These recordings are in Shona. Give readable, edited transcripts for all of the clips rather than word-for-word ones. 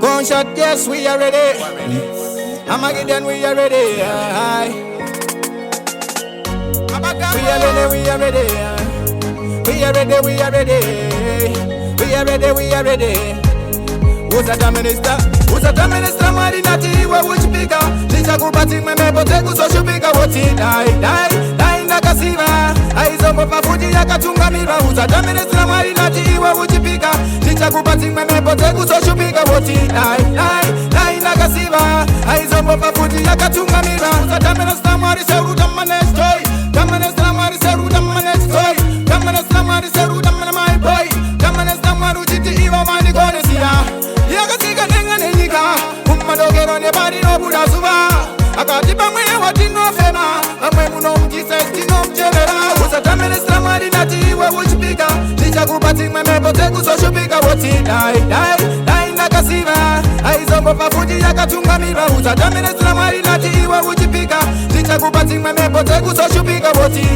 Gunshot, yes, we are ready. Armageddon, we are ready. We are ready, we are ready. We are ready, we are ready. We are ready, we are ready. Who's a minister? Who's a minister? Marinati, where would you pick up? Licha kupati memebo tegu so shupika woti die nakasiva. Aizomo pafuji yakatunga mira. Who's a minister? Marinati, where would you pick up? Licha kupati memebo tegu so shupika woti die nakasiva. Aizomo pafuji yakatunga mira. Who's a minister? Mariseru damanes toy. Damanes mariseru damanes toy. Damanes mariseru damanes my boy. Damanes maru jiti iwa mani gonesia. Yakatika nenga nenika Kumadogero ne bari no buda suba Akatipa mwe wati no fema Amwe muno mkisa estino mchevera Usata ministra marinati iwe uchipika Licha kupati mwe mepote kusoshupika Woti dai nakasiva Aizombo pafuji yakatunga mira Usata ministra marinati iwe uchipika Licha kupati mwe mepote kusoshupika Woti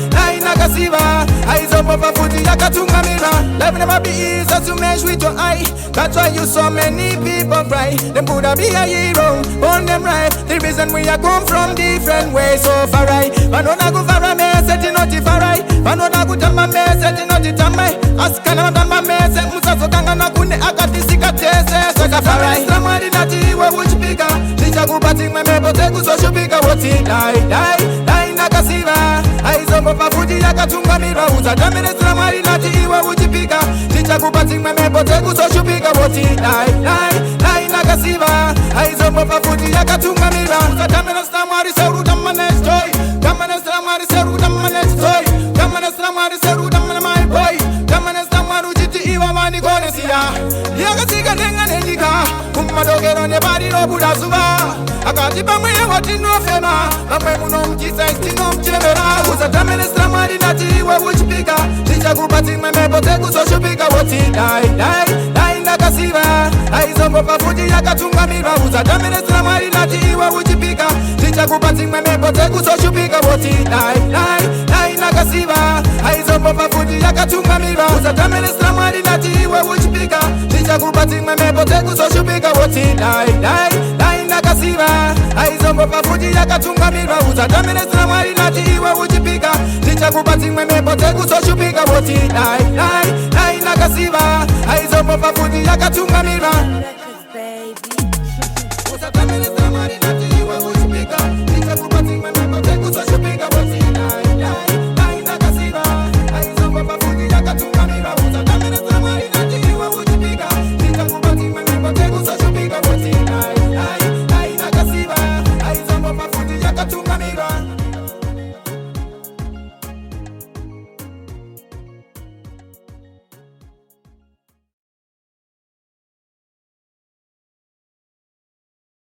dai nakasiva Aizombo pafuji yakatunga mira Life never be easy to mesh with your eye. That's why you so many people cry. Them coulda be a hero, on them right. The reason we are come from different ways so far right. Panona go far me, set it not far right. Panona go tamba me, set it not tamai. Askana tamba me, set musa so kanga na kune akati sikatese so far right. Samari nati we which bigger. Licha go batting me bote go so bigger. Woti die nakasiva. Aizombo pafuji yakatunga mira. Uza damene samari nati we which bigger. Licha go batting me bote go so shupika woti die nakasiva. Aizombo pafuji yakatunga mira. Uzatamena samari seru damanes toy. Damanes samari seru damanes toy. Damanes samari seru damanes my boy. Damanes samaru jiti iwa mani gonesia. Yakasika nenga nenika Kumadogero ne bari no buda suba Akatipa mwe wati no fema Amwe muno mkisa estino mchevera Uzatamene samari nati iwe uchipika Licha kupati mwe mepote kusoshupika Woti die nakasiva. Aizombo pafuji yakatunga mira. Uzatamene samari nati iwe uchipika Licha kupati mwe mepote kusoshupika Woti die nakasiva. Aizombo pafuji yakatunga mira. Uzatamene samari nati iwe uchipika Licha kupati mwe mepote kusoshupika Woti die nakasiva. Aizombo pafuji yakatunga mira. Uzatamene samari nati iwe uchipika Licha kupati mwe mepote kusoshupika Woti die nakasiva. Aizombo pafuji yakatunga mira.